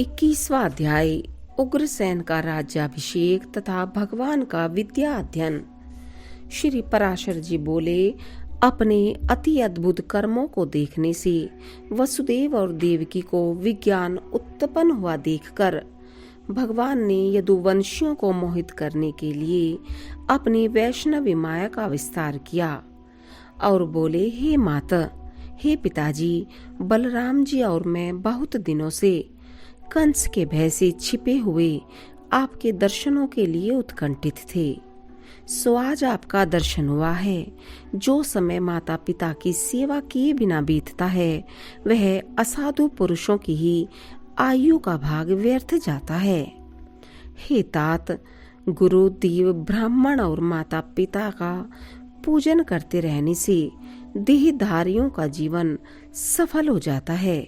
21वां अध्याय उग्रसेन का राज्याभिषेक तथा भगवान का विद्या अध्ययन। श्री पराशर जी बोले, अपने अति अद्भुत कर्मों को देखने से वसुदेव और देवकी को विज्ञान उत्पन्न हुआ देखकर भगवान ने यदुवंशियों को मोहित करने के लिए अपनी वैष्णवी माया का विस्तार किया और बोले, हे माता, हे पिताजी, बलराम जी और मैं बहुत दिनों से कंस के भय से छिपे हुए आपके दर्शनों के लिए उत्कंठित थे। सो आज आपका दर्शन हुआ है। जो समय माता पिता की सेवा किए बिना बीतता है, वह असाधु पुरुषों की ही आयु का भाग व्यर्थ जाता है। हे तात, गुरु, देव, ब्राह्मण और माता पिता का पूजन करते रहने से देहधारियों का जीवन सफल हो जाता है।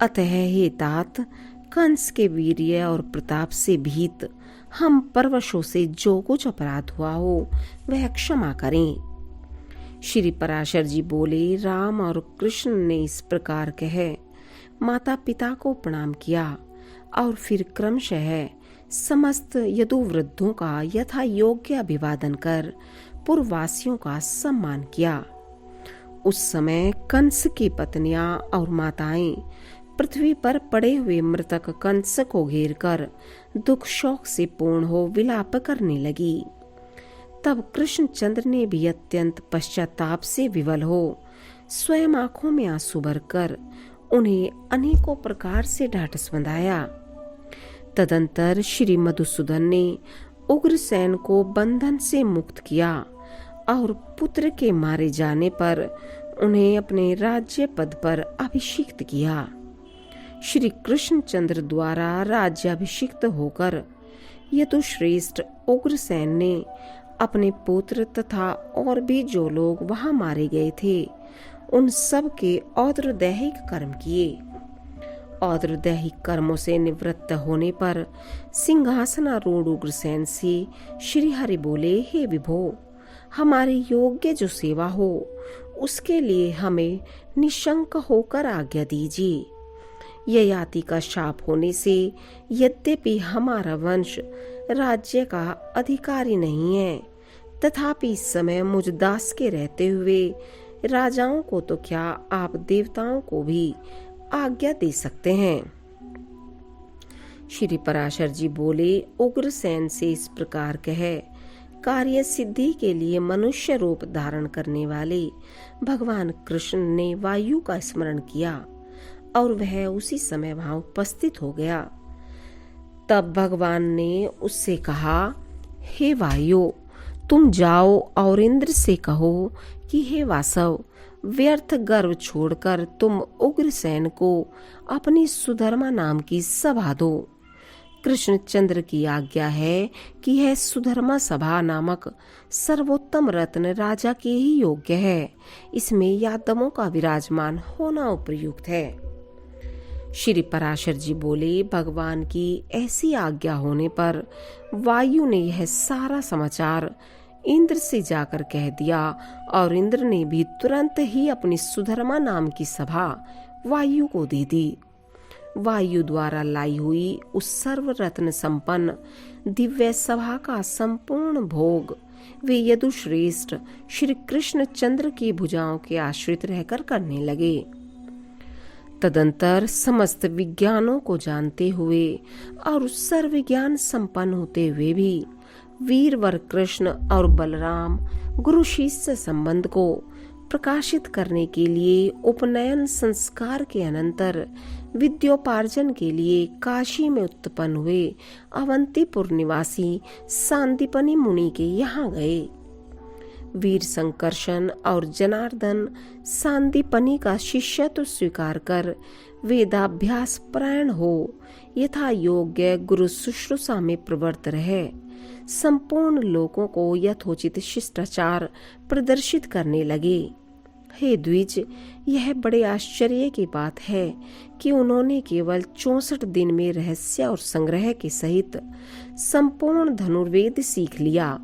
अतः हे तात, कंस के वीर्य और प्रताप से भीत हम परवशों से जो कुछ अपराध हुआ हो वह क्षमा करें। श्री पराशर जी बोले, राम और कृष्ण ने इस प्रकार कह माता पिता को प्रणाम किया और फिर क्रमशः समस्त यदुवृद्धों का यथा योग्य अभिवादन कर पूर्ववासियों का सम्मान किया। उस समय कंस की पत्नियां और माताएं पृथ्वी पर पड़े हुए मृतक कंस को घेरकर दुख शोक से पूर्ण हो विलाप करने लगी। तब कृष्णचंद्र ने भी अत्यंत पश्चाताप से विवल हो स्वयं आंखों में आंसू भरकर उन्हें अनेकों प्रकार से ढाढ़स बंधाया। तदंतर श्री मधुसूदन ने उग्रसेन को बंधन से मुक्त किया और पुत्र के मारे जाने पर उन्हें अपने राज्य पद पर अभिषिक्त किया। श्री कृष्णचंद्र द्वारा राज्याभिषिक्त होकर यदुश्रेष्ठ उग्रसेन ने अपने पुत्र तथा और भी जो लोग वहां मारे गए थे उन सब के औद्रदैहिक कर्म किए। औद्रदैहिक कर्मों से निवृत्त होने पर सिंहासनारूढ़ उग्रसेन से श्री हरि बोले, हे विभो, हमारी योग्य जो सेवा हो उसके लिए हमें निशंक होकर आज्ञा दीजिए। ययाति का शाप होने से यद्यपि हमारा वंश राज्य का अधिकारी नहीं है, तथापि इस समय मुझ दास के रहते हुए राजाओं को तो क्या, आप देवताओं को भी आज्ञा दे सकते हैं। श्री पराशर जी बोले, उग्रसेन से इस प्रकार कहे, कार्य सिद्धि के लिए मनुष्य रूप धारण करने वाले भगवान कृष्ण ने वायु का स्मरण किया और वह उसी समय वहां उपस्थित हो गया। तब भगवान ने उससे कहा, हे वायु, तुम जाओ और इंद्र से कहो कि हे वासव, व्यर्थ गर्व छोड़कर तुम उग्रसेन को अपनी सुधर्मा नाम की सभा दो। कृष्णचंद्र की आज्ञा है कि यह सुधर्मा सभा नामक सर्वोत्तम रत्न राजा के ही योग्य है। इसमें यादवों का विराजमान होना उपयुक्त है। श्री पराशर जी बोले, भगवान की ऐसी आज्ञा होने पर वायु ने यह सारा समाचार इंद्र से जाकर कह दिया और इंद्र ने भी तुरंत ही अपनी सुधर्मा नाम की सभा वायु को दे दी। वायु द्वारा लाई हुई उस सर्वरत्न संपन्न दिव्य सभा का संपूर्ण भोग वे यदुश्रेष्ठ श्री कृष्णचंद्र की भुजाओं के आश्रित रहकर करने लगे। तदंतर समस्त विज्ञानों को जानते हुए और सर्वज्ञान संपन्न होते हुए भी वीरवर कृष्ण और बलराम गुरु शिष्य संबंध को प्रकाशित करने के लिए उपनयन संस्कार के अनंतर विद्योपार्जन के लिए काशी में उत्पन्न हुए अवंतीपुर निवासी सांदीपनि मुनि के यहाँ गए। वीर संकर्षण और जनार्दन सांदीपनि का शिष्यत्व स्वीकार कर वेदाभ्यास परायण हो यथा योग्य गुरु शुश्रूषा में प्रवृत्त रहे संपूर्ण लोगों को यथोचित शिष्टाचार प्रदर्शित करने लगे। हे द्विज, यह बड़े आश्चर्य की बात है कि उन्होंने केवल 64 दिन में रहस्य और संग्रह के सहित संपूर्ण धनुर्वेद सीख लिया।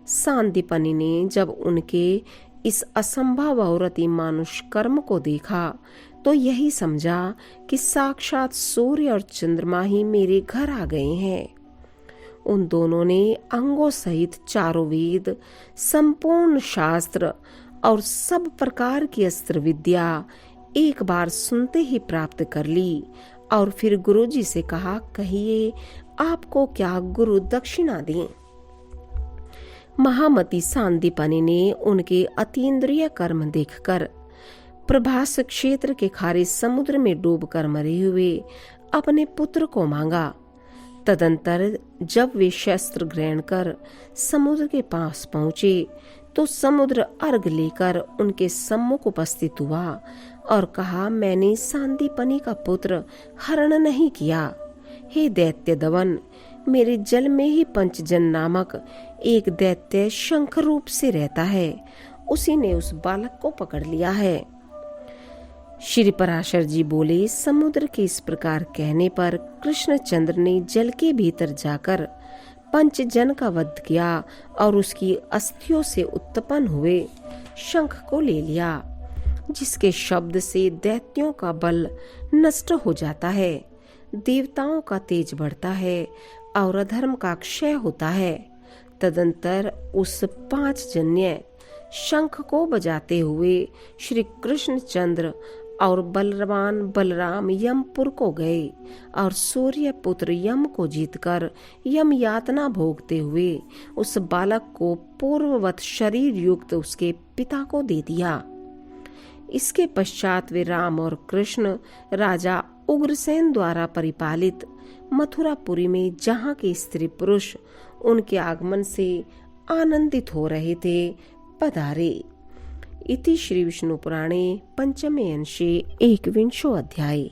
सांदीपनि ने जब उनके इस असंभव और अति मानुष कर्म को देखा तो यही समझा कि साक्षात सूर्य और चंद्रमा ही मेरे घर आ गए हैं। उन दोनों ने अंगों सहित चारों वेद, संपूर्ण शास्त्र और सब प्रकार की अस्त्र विद्या एक बार सुनते ही प्राप्त कर ली और फिर गुरुजी से कहा, कहिए आपको क्या गुरु दक्षिणा दें। महामती सांदीपनि ने उनके अतीन्द्रिय कर्म देखकर प्रभास क्षेत्र के खारे समुद्र में डूबकर मरे हुए अपने पुत्र को मांगा। तदंतर जब वे शस्त्र ग्रहण कर समुद्र के पास पहुंचे तो समुद्र अर्घ लेकर उनके सम्मुख उपस्थित हुआ और कहा, मैंने सांदीपनि का पुत्र हरण नहीं किया। हे दैत्य दवन, मेरे जल में ही पंचजन नामक एक दैत्य शंख रूप से रहता है, उसी ने उस बालक को पकड़ लिया है। श्री पराशर जी बोले, समुद्र के इस प्रकार कहने पर कृष्णचंद्र ने जल के भीतर जाकर पंचजन का वध किया और उसकी अस्थियों से उत्पन्न हुए शंख को ले लिया, जिसके शब्द से दैत्यों का बल नष्ट हो जाता है, देवताओं का तेज बढ़ता है और अधर्म का क्षय होता है। तदंतर उस 5 जन्य शंख को बजाते हुए श्री कृष्णचंद्र और बलवान बलराम यमपुर को गए और सूर्य पुत्र यम को जीतकर यम यातना भोगते हुए उस बालक को पूर्ववत शरीर युक्त उसके पिता को दे दिया। इसके पश्चात वे राम और कृष्ण राजा उग्रसेन द्वारा परिपालित मथुरापुरी में, जहाँ के स्त्री पुरुष उनके आगमन से आनंदित हो रहे थे, पधारे। इति श्री विष्णु पुराणे पंचमे अंशे 21 अध्याय।